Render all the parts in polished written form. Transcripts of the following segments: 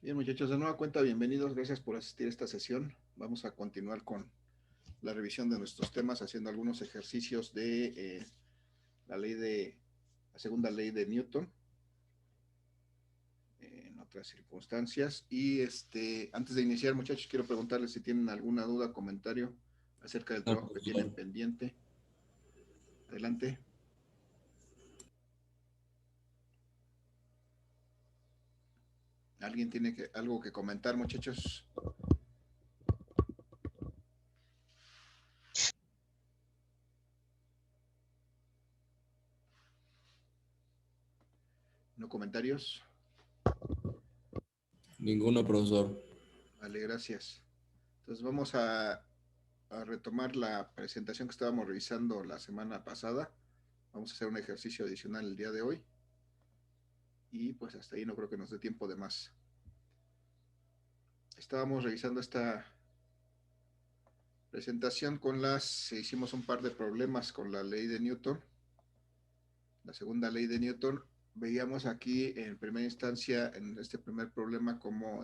Bien, muchachos, de nueva cuenta, bienvenidos. Gracias por asistir a esta sesión. Vamos a continuar con la revisión de nuestros temas, haciendo algunos ejercicios de la ley de la segunda ley de Newton en otras circunstancias. Y antes de iniciar, muchachos, quiero preguntarles si tienen alguna duda, comentario acerca del No, trabajo que tienen profesor. pendiente. Adelante. ¿Alguien tiene algo que comentar, muchachos? ¿No comentarios? Ninguno, profesor. Vale, gracias. Entonces vamos a retomar la presentación que estábamos revisando la semana pasada. Vamos a hacer un ejercicio adicional el día de hoy. Y pues hasta ahí no creo que nos dé tiempo de más. Estábamos revisando esta presentación hicimos un par de problemas con la ley de Newton. La segunda ley de Newton. Veíamos aquí en primera instancia, en este primer problema, como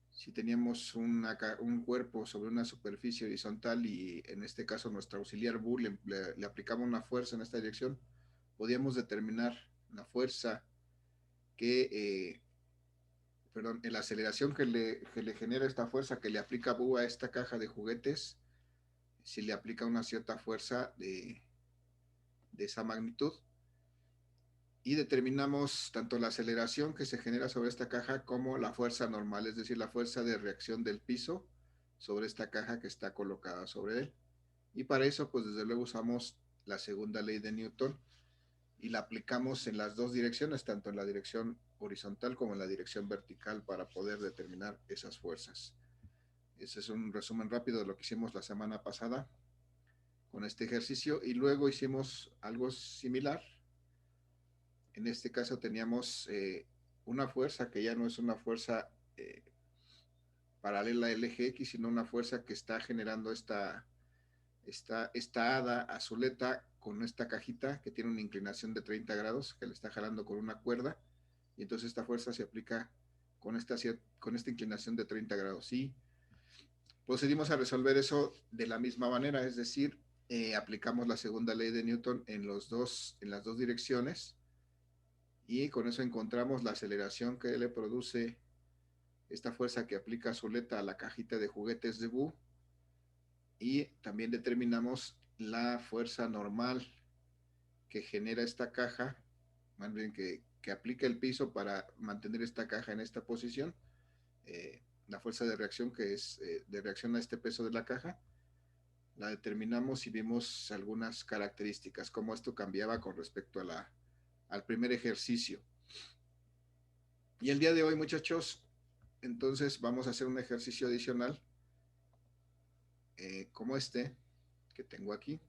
si teníamos un cuerpo sobre una superficie horizontal y en este caso nuestro auxiliar Bu le aplicaba una fuerza en esta dirección, podíamos determinar la fuerza que, perdón, la aceleración que le genera esta fuerza que le aplica Bu a esta caja de juguetes, si le aplica una cierta fuerza de esa magnitud. Y determinamos tanto la aceleración que se genera sobre esta caja como la fuerza normal, es decir, la fuerza de reacción del piso sobre esta caja que está colocada sobre él. Y para eso, pues desde luego usamos la segunda ley de Newton y la aplicamos en las dos direcciones, tanto en la dirección horizontal como en la dirección vertical, para poder determinar esas fuerzas. Ese es un resumen rápido de lo que hicimos la semana pasada con este ejercicio, y luego hicimos algo similar. En este caso teníamos una fuerza que ya no es una fuerza paralela al eje X, sino una fuerza que está generando esta hada azuleta con esta cajita que tiene una inclinación de 30 grados, que le está jalando con una cuerda, y entonces esta fuerza se aplica con esta inclinación de 30 grados. Y procedimos a resolver eso de la misma manera, es decir, aplicamos la segunda ley de Newton en las dos direcciones, y con eso encontramos la aceleración que le produce esta fuerza que aplica Zuleta a la cajita de juguetes de Bu, y también determinamos la fuerza normal que genera esta caja, más bien que aplica el piso para mantener esta caja en esta posición, la fuerza de reacción que es de reacción a este peso de la caja, la determinamos y vimos algunas características, cómo esto cambiaba con respecto al primer ejercicio. Y el día de hoy, muchachos, entonces vamos a hacer un ejercicio adicional como este que tengo aquí.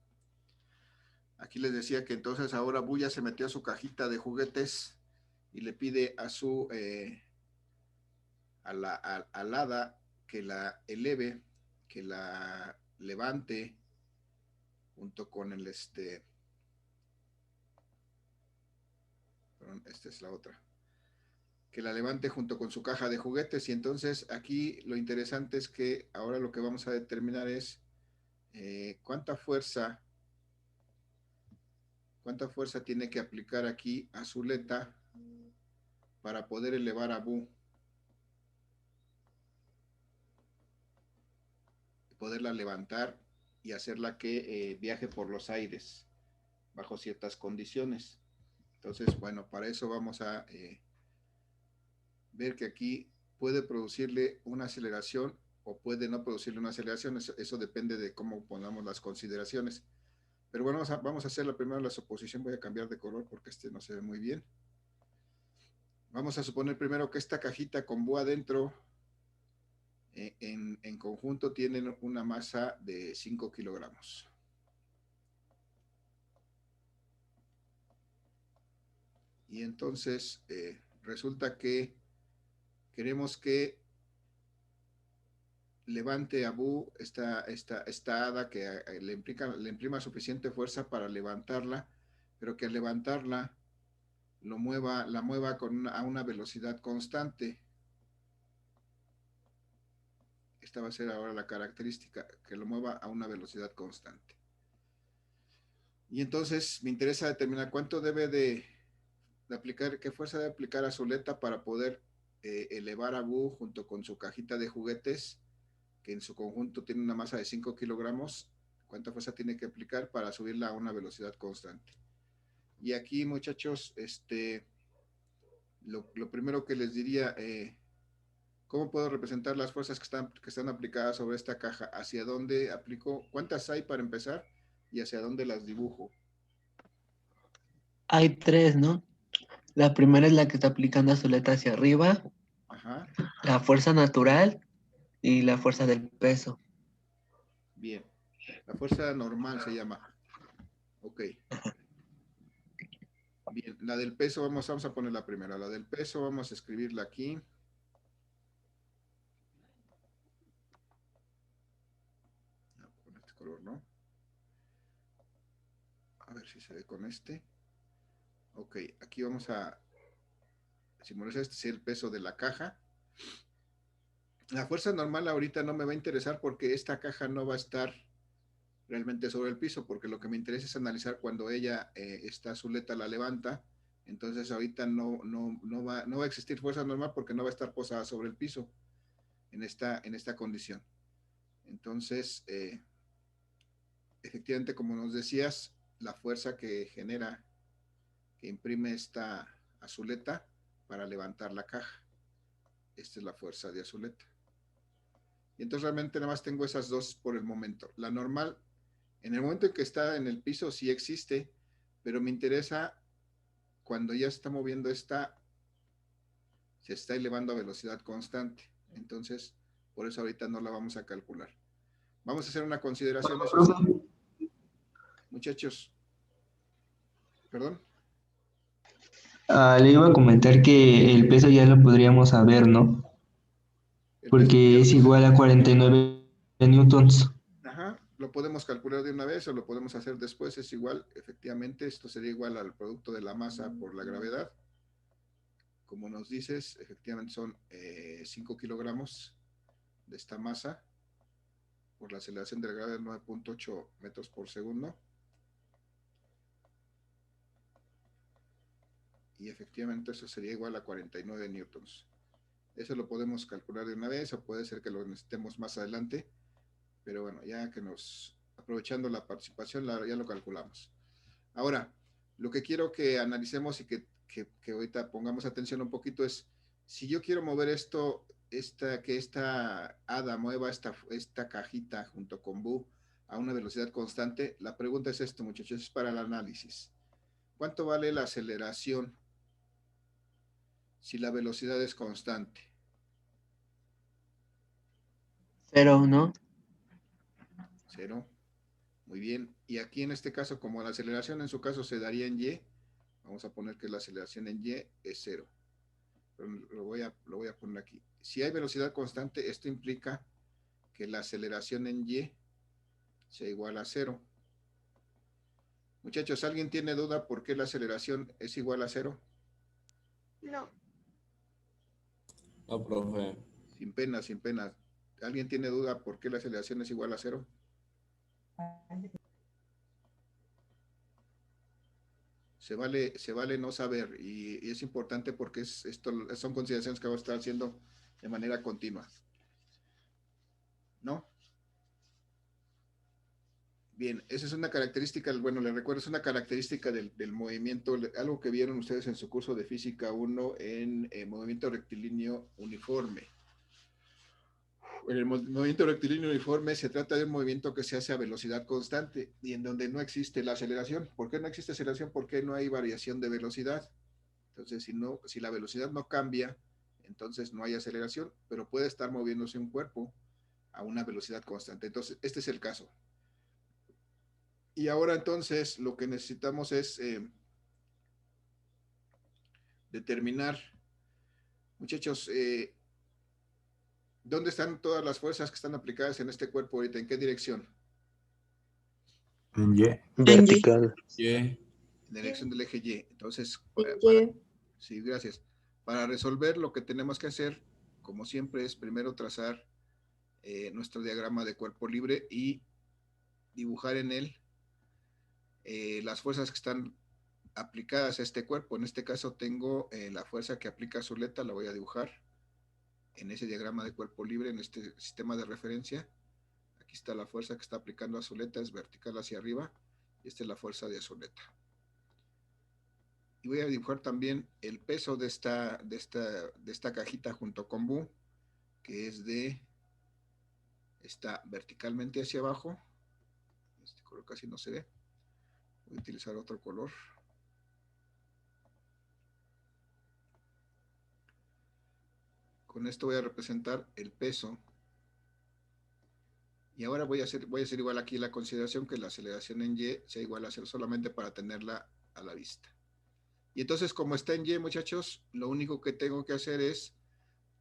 Aquí les decía que entonces ahora Buya se metió a su cajita de juguetes y le pide al hada que la eleve, que la levante junto con perdón, esta es la otra, que la levante junto con su caja de juguetes. Y entonces aquí lo interesante es que ahora lo que vamos a determinar es cuánta fuerza tiene que aplicar aquí a Zuleta para poder elevar a Bu, poderla levantar y hacerla que viaje por los aires bajo ciertas condiciones. Entonces, bueno, para eso vamos a ver que aquí puede producirle una aceleración o puede no producirle una aceleración. Eso depende de cómo pongamos las consideraciones. Pero bueno, vamos a hacer la primera la suposición. Voy a cambiar de color porque no se ve muy bien. Vamos a suponer primero que esta cajita con Bu adentro en conjunto tienen una masa de 5 kilogramos. Y entonces resulta que queremos que levante a Bu esta hada, que le imprima suficiente fuerza para levantarla, pero que al levantarla la mueva a una velocidad constante. Esta va a ser ahora la característica, que lo mueva a una velocidad constante. Y entonces me interesa determinar cuánto debe de aplicar, qué fuerza debe aplicar a Zuleta para poder elevar a Bu junto con su cajita de juguetes, que en su conjunto tiene una masa de 5 kilogramos, cuánta fuerza tiene que aplicar para subirla a una velocidad constante. Y aquí, muchachos, lo primero que les diría, ¿cómo puedo representar las fuerzas que están aplicadas sobre esta caja? ¿Hacia dónde aplico? ¿Cuántas hay para empezar? ¿Y hacia dónde las dibujo? Hay tres, ¿no? La primera es la que está aplicando a Zuleta hacia arriba, Ajá, la fuerza natural y la fuerza del peso. bien. La fuerza normal se llama. Ok. Bien, la del peso, vamos a poner la primera. La del peso, vamos a escribirla aquí. Con este color, ¿no? A ver si se ve con este. Ok, aquí vamos a simular este es el peso de la caja. La fuerza normal ahorita no me va a interesar porque esta caja no va a estar realmente sobre el piso, porque lo que me interesa es analizar cuando ella está Zuleta, la levanta. Entonces ahorita no va a existir fuerza normal porque no va a estar posada sobre el piso en esta condición. Entonces, efectivamente, como nos decías, la fuerza que genera, que imprime esta azuleta para levantar la caja. Esta es la fuerza de azuleta. Y entonces realmente nada más tengo esas dos por el momento. La normal, en el momento en que está en el piso sí existe, pero me interesa cuando ya se está moviendo esta, se está elevando a velocidad constante. Entonces, por eso ahorita no la vamos a calcular. Vamos a hacer una consideración, eso sí. Muchachos, perdón. Le iba a comentar que el peso ya lo podríamos saber, ¿no? El peso ya Porque lo es igual podemos. a 49 newtons. Ajá, lo podemos calcular de una vez o lo podemos hacer después, es igual, efectivamente, esto sería igual al producto de la masa por la gravedad. Como nos dices, efectivamente son 5 kilogramos de esta masa por la aceleración de la gravedad de 9.8 metros por segundo. Y efectivamente eso sería igual a 49 newtons. Eso lo podemos calcular de una vez o puede ser que lo necesitemos más adelante, pero bueno, ya que aprovechando la participación, ya lo calculamos. Ahora, lo que quiero que analicemos y que ahorita pongamos atención un poquito es, si yo quiero mover esto, que esta hada mueva esta cajita junto con Bu a una velocidad constante, la pregunta es esto, muchachos, es para el análisis. ¿Cuánto vale la aceleración si la velocidad es constante? 0, ¿no? 0. Muy bien. Y aquí en este caso, como la aceleración en su caso se daría en Y, vamos a poner que la aceleración en Y es 0. Pero lo voy a poner aquí. Si hay velocidad constante, esto implica que la aceleración en Y sea igual a 0. Muchachos, ¿alguien tiene duda por qué la aceleración es igual a 0? No. No, profe. Sin pena, sin pena. ¿Alguien tiene duda por qué la aceleración es igual a 0? Se vale no saber y es importante porque esto son consideraciones que vamos a estar haciendo de manera continua. ¿No? Bien, esa es una característica, bueno, les recuerdo, es una característica del movimiento, algo que vieron ustedes en su curso de Física 1 en movimiento rectilíneo uniforme. En el movimiento rectilíneo uniforme se trata de un movimiento que se hace a velocidad constante y en donde no existe la aceleración. ¿Por qué no existe aceleración? Porque no hay variación de velocidad. Entonces, si la velocidad no cambia, entonces no hay aceleración, pero puede estar moviéndose un cuerpo a una velocidad constante. Entonces, este es el caso. Y ahora entonces lo que necesitamos es determinar, muchachos, ¿dónde están todas las fuerzas que están aplicadas en este cuerpo ahorita? ¿En qué dirección? En Y. Vertical. Y. En la dirección del eje Y. Entonces, Y. sí, gracias. Para resolver lo que tenemos que hacer, como siempre, es primero trazar nuestro diagrama de cuerpo libre y dibujar en él las fuerzas que están aplicadas a este cuerpo. En este caso tengo la fuerza que aplica Zuleta, la voy a dibujar en ese diagrama de cuerpo libre, en este sistema de referencia. Aquí está la fuerza que está aplicando a Zuleta, es vertical hacia arriba, y esta es la fuerza de Zuleta. Y voy a dibujar también el peso de esta cajita junto con Bu, que es está verticalmente hacia abajo. Este color casi no se ve. Voy a utilizar otro color. Con esto voy a representar el peso. Y ahora voy a hacer igual aquí la consideración que la aceleración en Y sea igual a 0 solamente para tenerla a la vista. Y entonces, como está en Y, muchachos, lo único que tengo que hacer es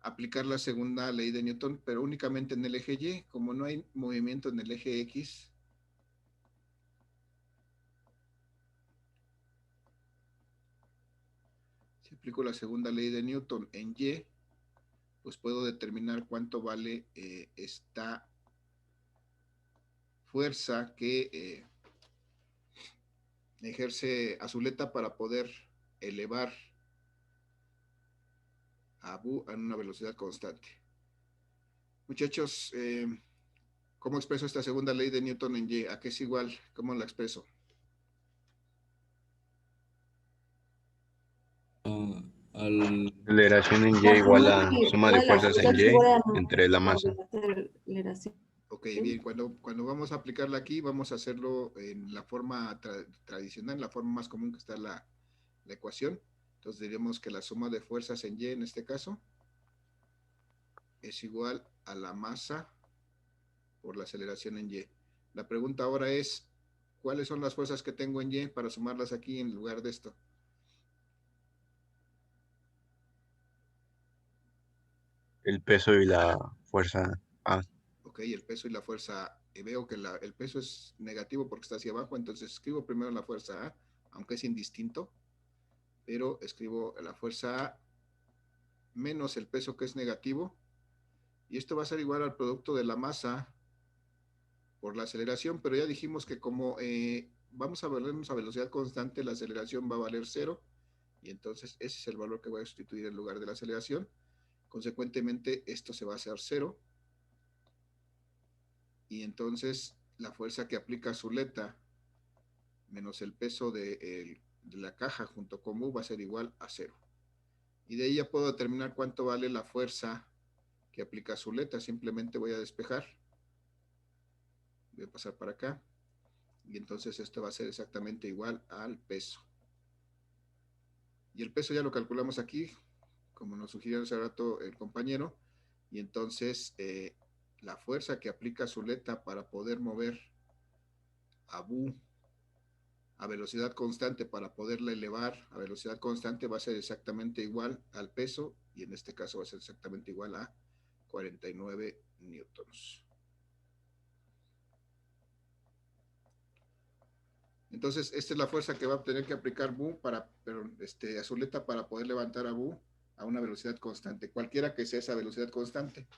aplicar la segunda ley de Newton, pero únicamente en el eje Y. Como no hay movimiento en el eje X, si aplico la segunda ley de Newton en Y, pues puedo determinar cuánto vale esta fuerza que ejerce Zuleta para poder elevar a Bu a una velocidad constante. Muchachos, ¿cómo expreso esta segunda ley de Newton en Y? ¿A qué es igual? ¿Cómo la expreso? Aceleración en Y La igual suma a que suma de igual a la fuerzas fuerza en que Y igual a entre la masa. la aceleración. Ok, bien, cuando vamos a aplicarla aquí, vamos a hacerlo en la forma tradicional, la forma más común que está la ecuación. Entonces diríamos que la suma de fuerzas en Y en este caso es igual a la masa por la aceleración en Y. La pregunta ahora es, ¿cuáles son las fuerzas que tengo en Y para sumarlas aquí en lugar de esto? El peso y la fuerza A. Ok, el peso y la fuerza. Veo que el peso es negativo porque está hacia abajo, entonces escribo primero la fuerza A, aunque es indistinto, pero escribo la fuerza A menos el peso que es negativo, y esto va a ser igual al producto de la masa por la aceleración, pero ya dijimos que como vamos a valernos a velocidad constante, la aceleración va a valer 0, y entonces ese es el valor que voy a sustituir en lugar de la aceleración. Consecuentemente, esto se va a hacer 0, y entonces la fuerza que aplica Zuleta menos el peso de la caja junto con U va a ser igual a 0. Y de ahí ya puedo determinar cuánto vale la fuerza que aplica Zuleta. Simplemente voy a despejar. Voy a pasar para acá. Y entonces esto va a ser exactamente igual al peso. Y el peso ya lo calculamos aquí, como nos sugirió hace rato el compañero. Y entonces la fuerza que aplica Zuleta para poder mover a Bu a velocidad constante, para poderla elevar a velocidad constante, va a ser exactamente igual al peso, y en este caso va a ser exactamente igual a 49 newtons. Entonces, esta es la fuerza que va a tener que aplicar Bu a Zuleta para poder levantar a Bu a una velocidad constante, cualquiera que sea esa velocidad constante,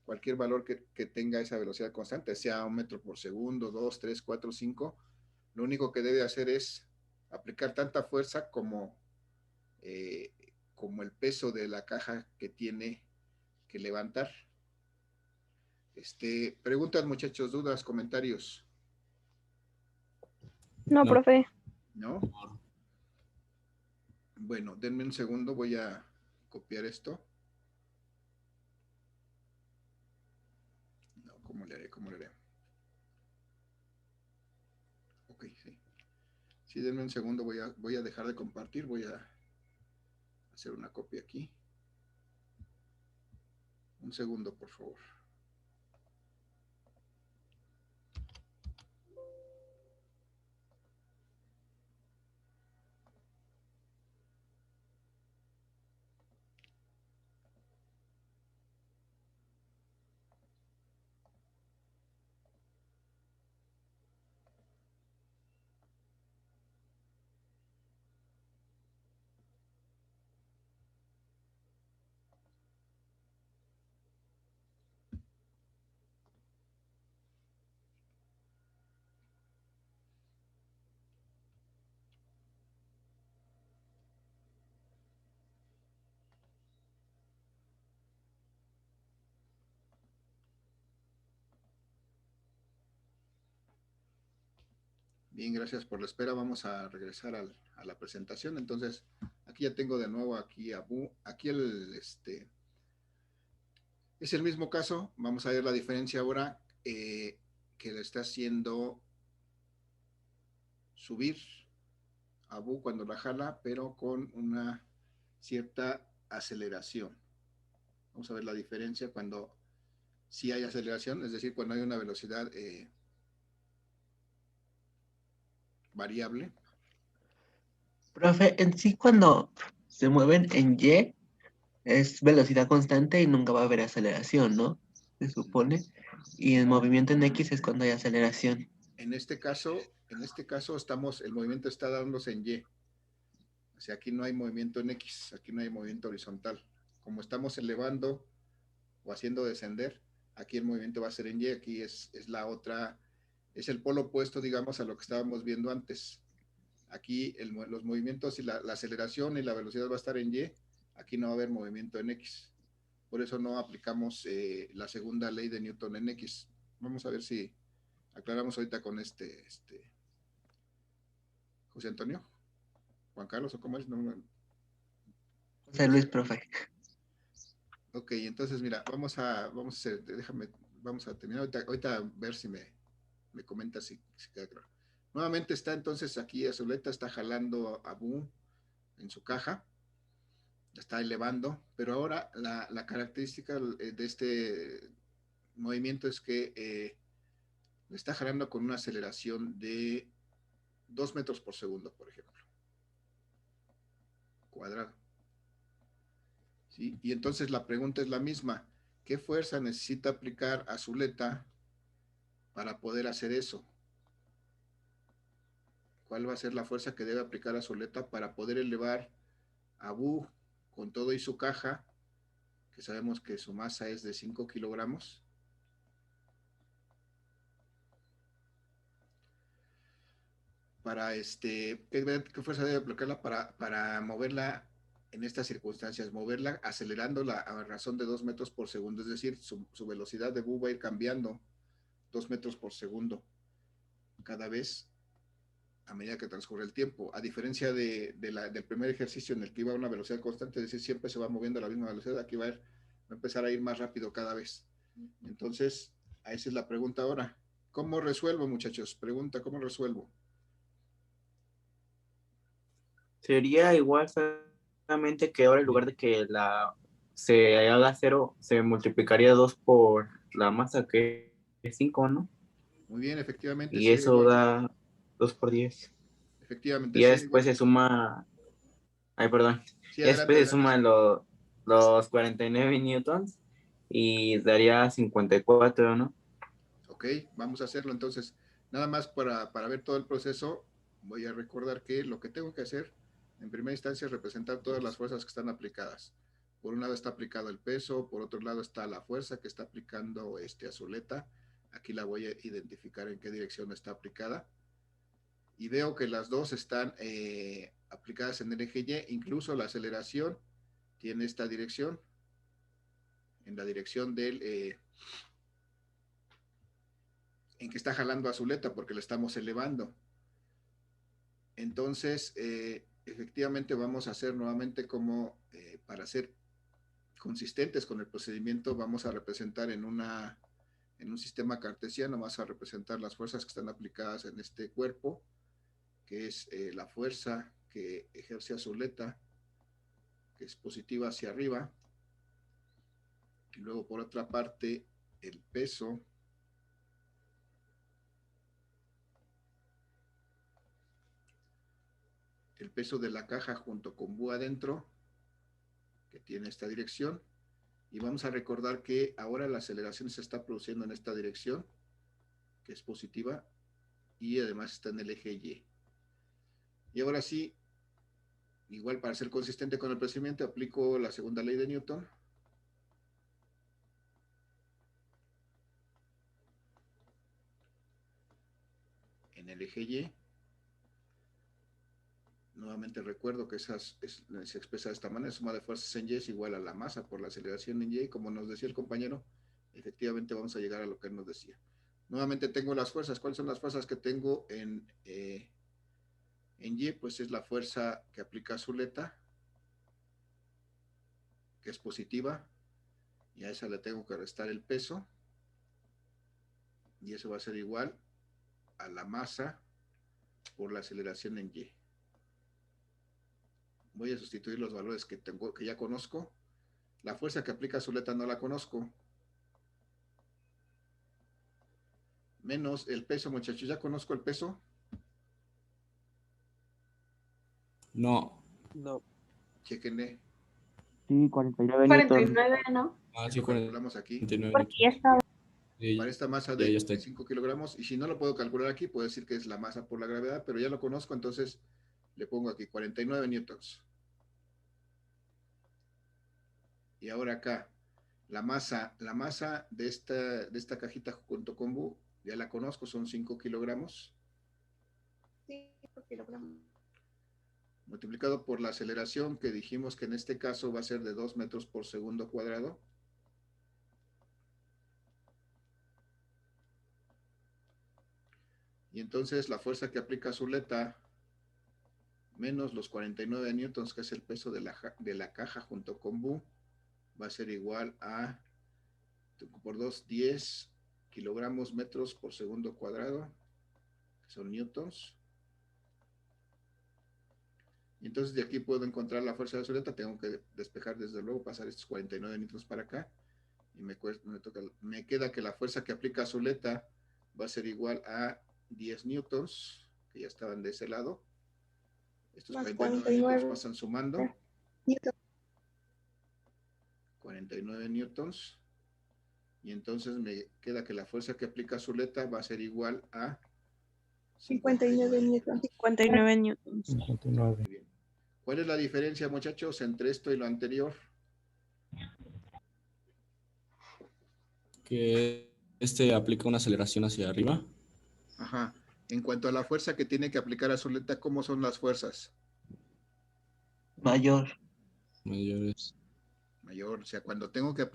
cualquier valor que tenga esa velocidad constante, sea 1 metro por segundo, 2, 3, 4, 5, lo único que debe hacer es aplicar tanta fuerza como el peso de la caja que tiene que levantar. Preguntas, muchachos, dudas, comentarios. No, No. profe. ¿No? Bueno, denme un segundo, voy a copiar esto. No, ¿cómo le haré? ¿Cómo le haré? Ok, sí. Sí, denme un segundo, voy a dejar de compartir, voy a hacer una copia aquí. Un segundo, por favor. Bien, gracias por la espera. Vamos a regresar a la presentación. Entonces, aquí ya tengo de nuevo aquí a Bu. Aquí es el mismo caso. Vamos a ver la diferencia ahora que le está haciendo subir a Bu cuando la jala, pero con una cierta aceleración. Vamos a ver la diferencia cuando sí hay aceleración, es decir, cuando hay una velocidad variable. Profe, en sí cuando se mueven en Y es velocidad constante y nunca va a haber aceleración, ¿no? Se supone. Y el movimiento en X es cuando hay aceleración. En este caso el movimiento está dándose en Y. O sea, aquí no hay movimiento en X, aquí no hay movimiento horizontal. Como estamos elevando o haciendo descender, aquí el movimiento va a ser en Y, aquí es la otra, es el polo opuesto, digamos, a lo que estábamos viendo antes. Aquí los movimientos y la aceleración y la velocidad va a estar en Y, aquí no va a haber movimiento en X. Por eso no aplicamos la segunda ley de Newton en X. Vamos a ver si aclaramos ahorita con José Antonio, Juan Carlos, o cómo es. José Luis, profe. Ok, entonces mira, vamos a hacer, vamos a terminar ahorita a ver si me comenta si queda claro. Nuevamente está entonces aquí Azuleta, está jalando a Bu en su caja, está elevando, pero ahora la característica de este movimiento es que le está jalando con una aceleración de 2 metros por segundo, por ejemplo, cuadrado. ¿Sí? Y entonces la pregunta es la misma. ¿Qué fuerza necesita aplicar Azuleta para poder hacer eso? ¿Cuál va a ser la fuerza que debe aplicar Azuleta para poder elevar a Bu con todo y su caja, que sabemos que su masa es de 5 kilogramos? Para ¿qué fuerza debe aplicarla para moverla en estas circunstancias? Moverla acelerándola a razón de 2 metros por segundo, es decir, su velocidad de Bu va a ir cambiando 2 metros por segundo cada vez a medida que transcurre el tiempo, a diferencia del primer ejercicio en el que iba a una velocidad constante, es decir, siempre se va moviendo a la misma velocidad, aquí va a empezar a ir más rápido cada vez. Entonces, esa es la pregunta ahora. ¿Cómo resuelvo, muchachos? Pregunta, ¿cómo resuelvo? Sería igual solamente que ahora en lugar de que se haga 0, se multiplicaría 2 por la masa que es 5, ¿no? Muy bien, efectivamente, Y sí, eso igual. da 2 por 10. Efectivamente, Y ya sí, después igual. se suma, ay, perdón, Sí, ya adelante, después se adelante. suman los 49 newtons y daría 54, ¿no? Ok, vamos a hacerlo entonces. Nada más para ver todo el proceso, voy a recordar que lo que tengo que hacer en primera instancia es representar todas las fuerzas que están aplicadas. Por un lado está aplicado el peso, por otro lado está la fuerza que está aplicando Azuleta. Aquí la voy a identificar en qué dirección está aplicada. Y veo que las dos están aplicadas en el eje Y, incluso la aceleración tiene esta dirección, en la dirección en que está jalando Azuleta porque la estamos elevando. Entonces, efectivamente vamos a hacer nuevamente como para ser consistentes con el procedimiento, vamos a representar en un sistema cartesiano, vamos a representar las fuerzas que están aplicadas en este cuerpo, que es la fuerza que ejerce Azuleta, que es positiva hacia arriba, y luego por otra parte el peso de la caja junto con Bu adentro, que tiene esta dirección. Y vamos a recordar que ahora la aceleración se está produciendo en esta dirección, que es positiva, y además está en el eje Y. Y ahora sí, igual para ser consistente con el procedimiento, aplico la segunda ley de Newton. En el eje Y. Nuevamente recuerdo que se expresa de esta manera: suma de fuerzas en Y es igual a la masa por la aceleración en Y. Como nos decía el compañero, efectivamente vamos a llegar a lo que él nos decía. Nuevamente tengo las fuerzas. ¿Cuáles son las fuerzas que tengo en Y? Pues es la fuerza que aplica Zuleta, que es positiva, y a esa le tengo que restar el peso, y eso va a ser igual a la masa por la aceleración en Y. Voy a sustituir los valores que ya conozco. La fuerza que aplica Zuleta no la conozco. Menos el peso, muchachos. ¿Ya conozco el peso? No. No. Chéquenle. Sí, 49 newtons. 49, ¿no? Ah, sí, Lo calculamos aquí. 49 Porque ya estaba. Sí, Para esta masa ya de está. 5 kilogramos, y si no lo puedo calcular aquí, puedo decir que es la masa por la gravedad, pero ya lo conozco, entonces le pongo aquí 49 newtons. Y ahora acá, la masa de esta cajita junto con Bu, ya la conozco, son 5 kilogramos. 5 kilogramos. Multiplicado por la aceleración, que dijimos que en este caso va a ser de 2 metros por segundo cuadrado. Y entonces la fuerza que aplica Zuleta menos los 49 newtons, que es el peso de la caja junto con Bu, va a ser igual a, por 2, 10 kilogramos metros por segundo cuadrado, que son newtons. Y entonces de aquí puedo encontrar la fuerza de Zuleta. Tengo que despejar desde luego, pasar estos 49 newtons para acá. Y me queda que la fuerza que aplica Zuleta va a ser igual a 10 newtons, que ya estaban de ese lado. Estos 49 newtons pasan sumando. 49 newtons. Y entonces me queda que la fuerza que aplica Zuleta va a ser igual a 59 newtons. 59 newtons. 59. Muy bien. ¿Cuál es la diferencia, muchachos, entre esto y lo anterior? Que aplica una aceleración hacia arriba. Ajá. En cuanto a la fuerza que tiene que aplicar a Zuleta, ¿cómo son las fuerzas? Mayor. Mayores. Mayor. O sea, cuando tengo que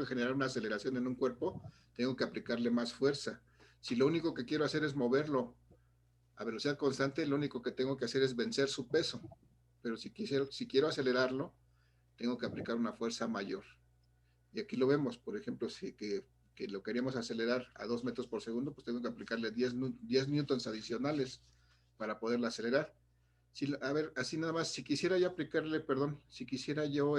generar una aceleración en un cuerpo, tengo que aplicarle más fuerza. Si lo único que quiero hacer es moverlo a velocidad constante, lo único que tengo que hacer es vencer su peso. Pero si quiero acelerarlo, tengo que aplicar una fuerza mayor. Y aquí lo vemos, por ejemplo, si que lo queríamos acelerar a 2 metros por segundo, pues tengo que aplicarle 10 newtons adicionales para poderla acelerar. A ver, así nada más, si quisiera yo aplicarle, perdón, si quisiera yo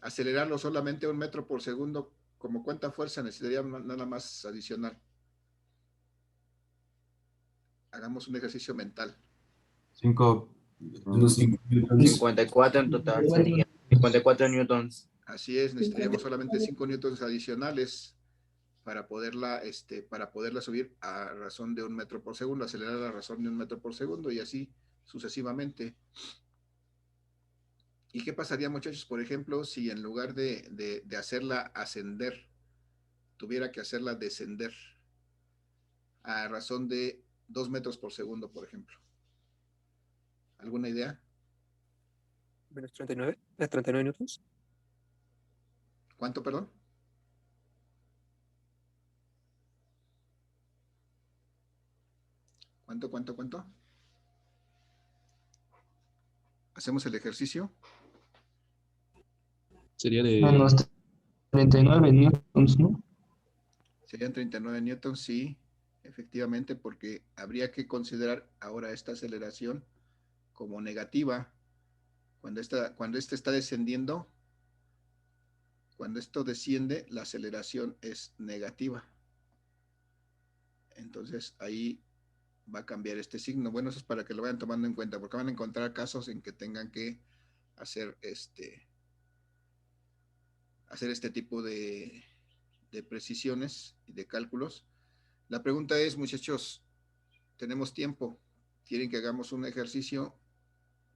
acelerarlo solamente a 1 metro por segundo, ¿como cuánta fuerza necesitaría nada más adicional? Hagamos un ejercicio mental. 54 en total sería 54 newtons. Así es, necesitaríamos solamente 5 newtons adicionales para poderla subir a razón de 1 metro por segundo, acelerar a razón de 1 metro por segundo y así sucesivamente. ¿Y qué pasaría, muchachos, por ejemplo, si en lugar de hacerla ascender, tuviera que hacerla descender a razón de 2 metros por segundo, por ejemplo? ¿Alguna idea? Menos 39. ¿Las 39 newtons? ¿Cuánto, perdón? ¿Cuánto? ¿Hacemos el ejercicio? Sería de menos 39 newtons, ¿no? Serían 39 newtons, sí, efectivamente, porque habría que considerar ahora esta aceleración como negativa. Cuando está descendiendo, cuando esto desciende, la aceleración es negativa. Entonces ahí va a cambiar este signo. Bueno, eso es para que lo vayan tomando en cuenta, porque van a encontrar casos en que tengan que hacer este tipo de precisiones y de cálculos. La pregunta es, muchachos, ¿tenemos tiempo? ¿Quieren que hagamos un ejercicio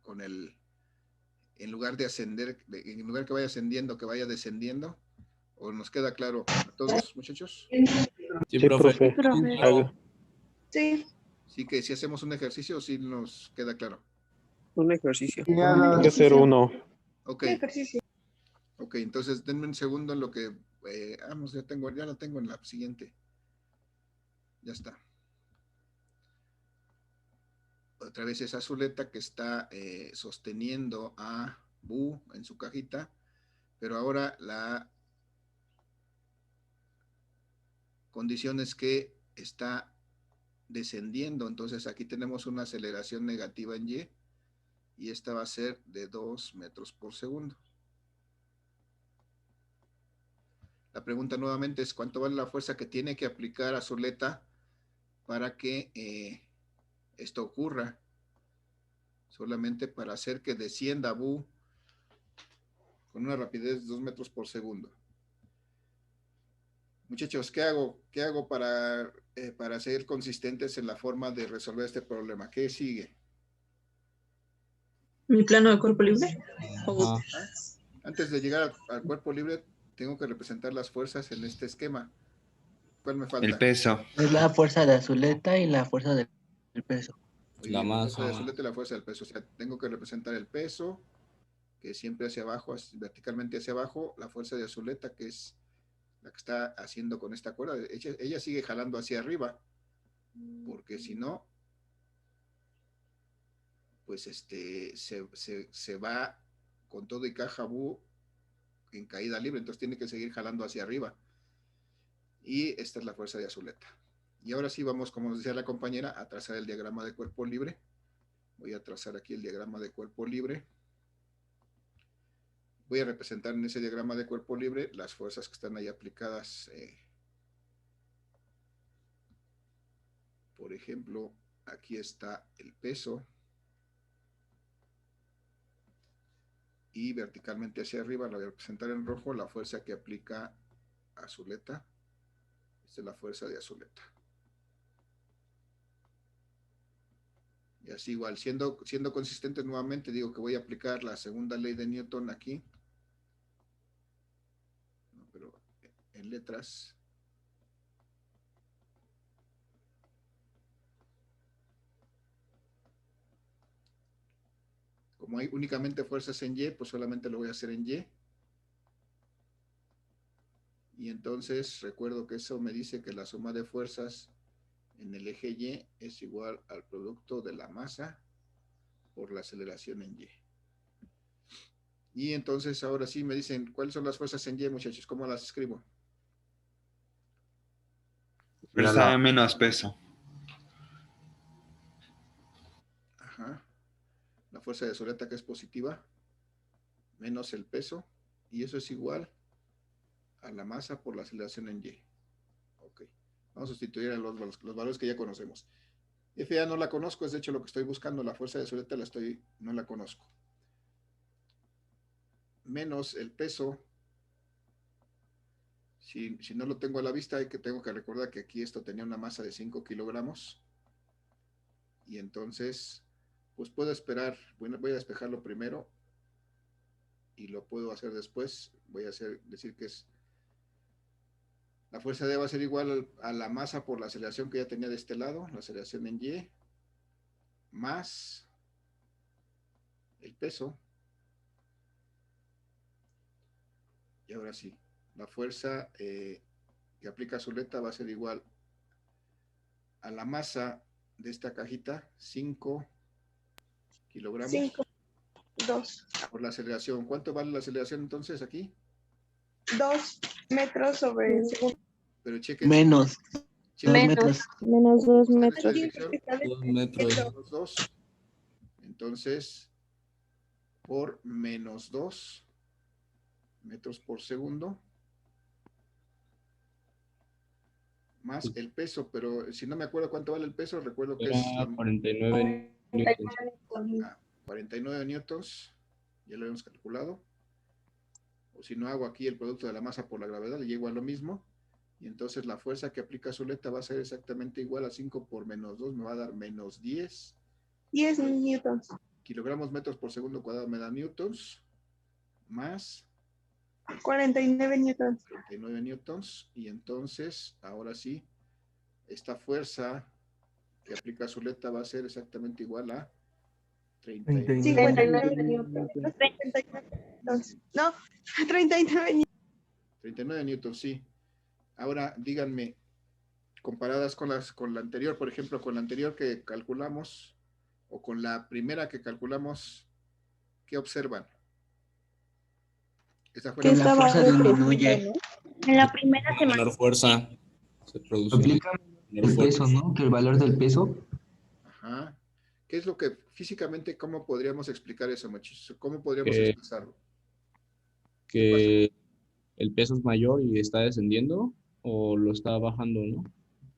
con en lugar de ascender, en lugar que vaya ascendiendo, que vaya descendiendo? ¿O nos queda claro a todos, muchachos? Sí, Sí, profe. profe. Claro. Sí. Sí, que si hacemos un ejercicio, sí nos queda claro. Un ejercicio. Hay que hacer uno. Ok. Un ejercicio. Ok, entonces denme un segundo en lo que vamos, ya la tengo en la siguiente. Ya está. Otra vez esa Zuleta que está sosteniendo a Bu en su cajita, pero ahora la condición es que está descendiendo, entonces aquí tenemos una aceleración negativa en Y, y esta va a ser de 2 metros por segundo. La pregunta nuevamente es ¿cuánto vale la fuerza que tiene que aplicar a Zuleta para que esto ocurra? Solamente para hacer que descienda Bu con una rapidez de 2 metros por segundo. Muchachos, ¿qué hago? ¿Qué hago para ser consistentes en la forma de resolver este problema? ¿Qué sigue? ¿Mi plano de cuerpo libre? Ajá. Antes de llegar al cuerpo libre, tengo que representar las fuerzas en este esquema. ¿Cuál me falta? El peso. Es la fuerza de Azuleta y la fuerza del peso. Muy La bien, la fuerza masa. de Zuleta y la fuerza del peso. O sea, tengo que representar el peso, que es siempre hacia abajo, verticalmente hacia abajo, la fuerza de Zuleta, que es la que está haciendo con esta cuerda. Ella sigue jalando hacia arriba, porque si no, pues se va con todo y caja Bu en caída libre, entonces tiene que seguir jalando hacia arriba. Y esta es la fuerza de Azuleta. Y ahora sí vamos, como nos decía la compañera, a trazar el diagrama de cuerpo libre. Voy a trazar aquí el diagrama de cuerpo libre. Voy a representar en ese diagrama de cuerpo libre las fuerzas que están ahí aplicadas. Por ejemplo, aquí está el peso. Y verticalmente hacia arriba, la voy a representar en rojo, la fuerza que aplica Azuleta. Esta es la fuerza de Azuleta. Y así igual, siendo consistente nuevamente, digo que voy a aplicar la segunda ley de Newton aquí. No, pero en letras. Como hay únicamente fuerzas en Y, pues solamente lo voy a hacer en Y. Y entonces recuerdo que eso me dice que la suma de fuerzas en el eje Y es igual al producto de la masa por la aceleración en Y. Y entonces ahora sí me dicen, ¿cuáles son las fuerzas en Y, muchachos? ¿Cómo las escribo? Fuerza menos peso. Ajá. La fuerza de Zuleta, que es positiva, menos el peso, y eso es igual a la masa por la aceleración en Y. Ok. Vamos a sustituir a los valores que ya conocemos. F ya no la conozco, es de hecho lo que estoy buscando. La fuerza de Zuleta no la conozco. Menos el peso. Si no lo tengo a la vista, tengo que recordar que aquí esto tenía una masa de 5 kilogramos. Y entonces, pues puedo esperar. Voy a despejarlo primero. Y lo puedo hacer después. Voy a decir que es... La fuerza D va a ser igual a la masa por la aceleración que ya tenía de este lado, la aceleración en Y, más el peso. Y ahora sí, la fuerza que aplica Zuleta va a ser igual a la masa de esta cajita, 5 kilogramos. 5, 2. Por la aceleración. ¿Cuánto vale la aceleración entonces aquí? 2 metros sobre segundo. Pero chequen. Menos. Chequen. 2 metros. Menos 2 Está en metros. esta dirección. 2 metros. Menos 2. Entonces, por menos 2 metros por segundo, más el peso, pero si no me acuerdo cuánto vale el peso, recuerdo que es 49 newtons. 49 newtons, ya lo habíamos calculado. O si no hago aquí el producto de la masa por la gravedad, le llego a lo mismo. Y entonces la fuerza que aplica Zuleta va a ser exactamente igual a 5 por menos 2, me va a dar menos 10. 10 newtons. Kilogramos metros por segundo cuadrado me da newtons, más 49 newtons. 39 newtons. Y entonces, ahora sí, esta fuerza que aplica Zuleta va a ser exactamente igual a 39. 59 newtons. 39 newtons. No, 39 newtons. 39 newtons, sí. Ahora díganme, comparadas con la anterior, por ejemplo, con la anterior que calculamos o con la primera que calculamos, ¿qué observan? Esa fue Que la la fuerza disminuye. En la primera semana. Menor fuerza se produce. Aplica Menor el fuerza. peso, ¿no? Que el valor del peso. Ajá. ¿Qué es lo que físicamente, cómo podríamos explicar eso, muchachos? ¿Cómo podríamos Que- expresarlo? Que el peso es mayor y está descendiendo o lo está bajando, ¿no?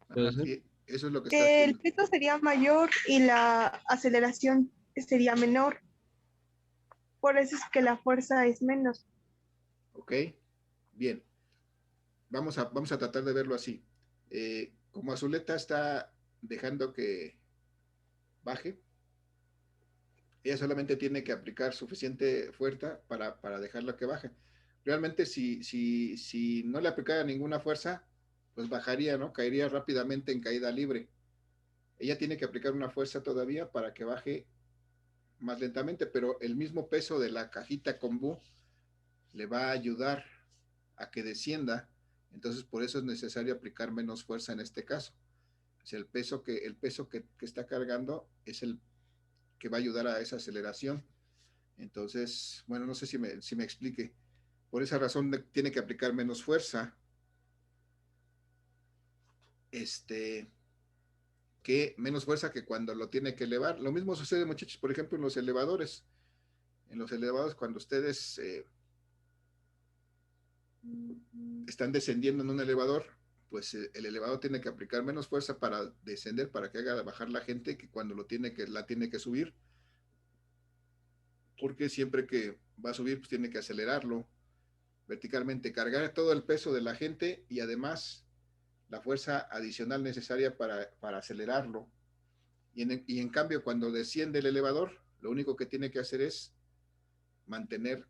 ¿Puede Ajá, ser? sí, eso es lo que está Que el haciendo. peso sería mayor y la aceleración sería menor. Por eso es que la fuerza es menos. ¿Ok? Bien. Vamos a tratar de verlo así. Como Azuleta está dejando que baje, ella solamente tiene que aplicar suficiente fuerza para dejarla que baje. Realmente si no le aplicara ninguna fuerza, pues bajaría, ¿no? Caería rápidamente en caída libre. Ella tiene que aplicar una fuerza todavía para que baje más lentamente, pero el mismo peso de la cajita Combu le va a ayudar a que descienda. Entonces, por eso es necesario aplicar menos fuerza en este caso. O sea, el peso que está cargando es el que va a ayudar a esa aceleración. Entonces, bueno, no sé si me explique. Por esa razón tiene que aplicar menos fuerza. Que menos fuerza que cuando lo tiene que elevar. Lo mismo sucede, muchachos, por ejemplo, en los elevadores. En los elevadores, cuando ustedes están descendiendo en un elevador, pues el elevador tiene que aplicar menos fuerza para descender, para que haga bajar la gente, que cuando la tiene que subir. Porque siempre que va a subir, pues tiene que acelerarlo verticalmente, cargar todo el peso de la gente y además la fuerza adicional necesaria para acelerarlo. Y en cambio, cuando desciende el elevador, lo único que tiene que hacer es mantener,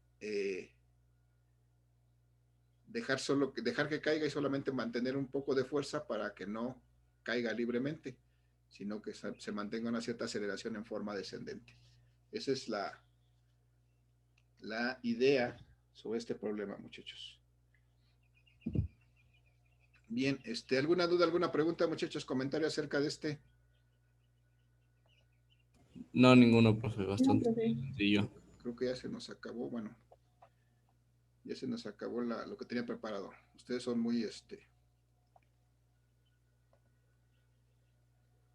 dejar que caiga y solamente mantener un poco de fuerza para que no caiga libremente, sino que se mantenga una cierta aceleración en forma descendente. Esa es la idea sobre este problema, muchachos. Bien, ¿alguna duda, alguna pregunta, muchachos? ¿Comentario acerca de este? No, ninguno, profe. Bastante No, profe. sencillo. Creo que ya se nos acabó, bueno, ya se nos acabó lo que tenía preparado. Ustedes son muy,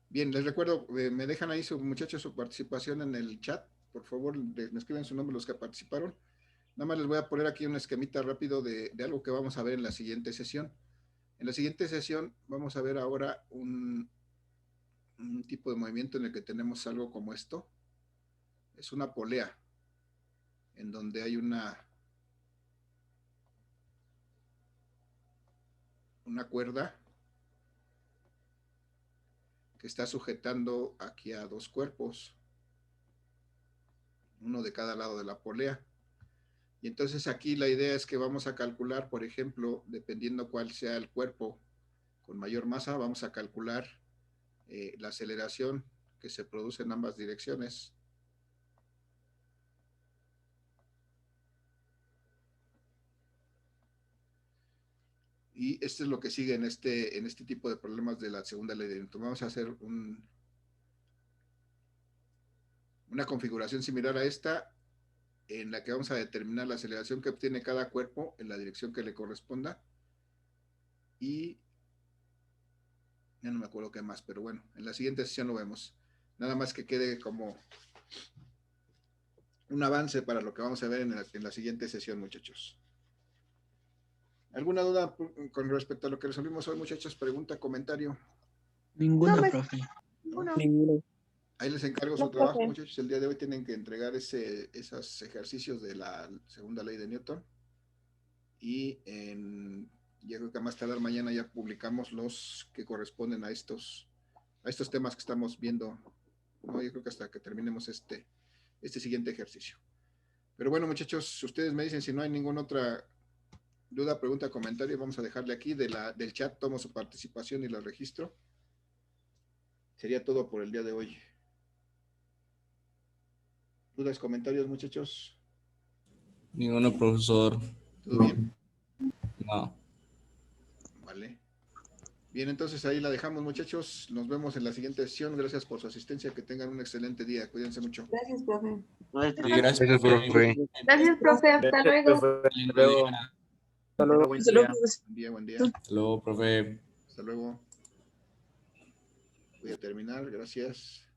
Bien, les recuerdo, me dejan ahí muchachos su participación en el chat. Por favor, me escriben su nombre los que participaron. Nada más les voy a poner aquí un esquemita rápido de algo que vamos a ver en la siguiente sesión. En la siguiente sesión vamos a ver ahora un tipo de movimiento en el que tenemos algo como esto. Es una polea, en donde hay una cuerda que está sujetando aquí a dos cuerpos, uno de cada lado de la polea. Y entonces aquí la idea es que vamos a calcular, por ejemplo, dependiendo cuál sea el cuerpo con mayor masa, vamos a calcular la aceleración que se produce en ambas direcciones. Y esto es lo que sigue en este tipo de problemas de la segunda ley de Newton. Vamos a hacer una configuración similar a esta, en la que vamos a determinar la aceleración que obtiene cada cuerpo en la dirección que le corresponda. Y ya no me acuerdo qué más, pero bueno, en la siguiente sesión lo vemos. Nada más que quede como un avance para lo que vamos a ver en la siguiente sesión, muchachos. ¿Alguna duda con respecto a lo que resolvimos hoy, muchachos? Pregunta, comentario. Ninguna, No, profe. Ninguno. Ninguno. Ahí les encargo No, su trabajo, profe. muchachos. El día de hoy tienen que entregar esos ejercicios de la segunda ley de Newton. Y yo creo que a más tardar mañana ya publicamos los que corresponden a estos temas que estamos viendo, ¿no? Yo creo que hasta que terminemos este siguiente ejercicio. Pero bueno, muchachos, ustedes me dicen si no hay ninguna otra duda, pregunta, comentario. Vamos a dejarle aquí del chat, tomo su participación y la registro. Sería todo por el día de hoy. ¿Dudas, comentarios, muchachos? Ninguno, profesor. ¿Todo bien? No. Vale. Bien, entonces ahí la dejamos, muchachos. Nos vemos en la siguiente sesión. Gracias por su asistencia. Que tengan un excelente día. Cuídense mucho. Gracias, profe. Sí, gracias, Gracias, profe. Gracias, profe. Hasta Gracias, luego. profe. Hasta luego. Hasta luego. Buen Hasta luego, día. profesor. Buen día, buen día. Hasta luego, profe. Hasta luego. Voy a terminar. Gracias.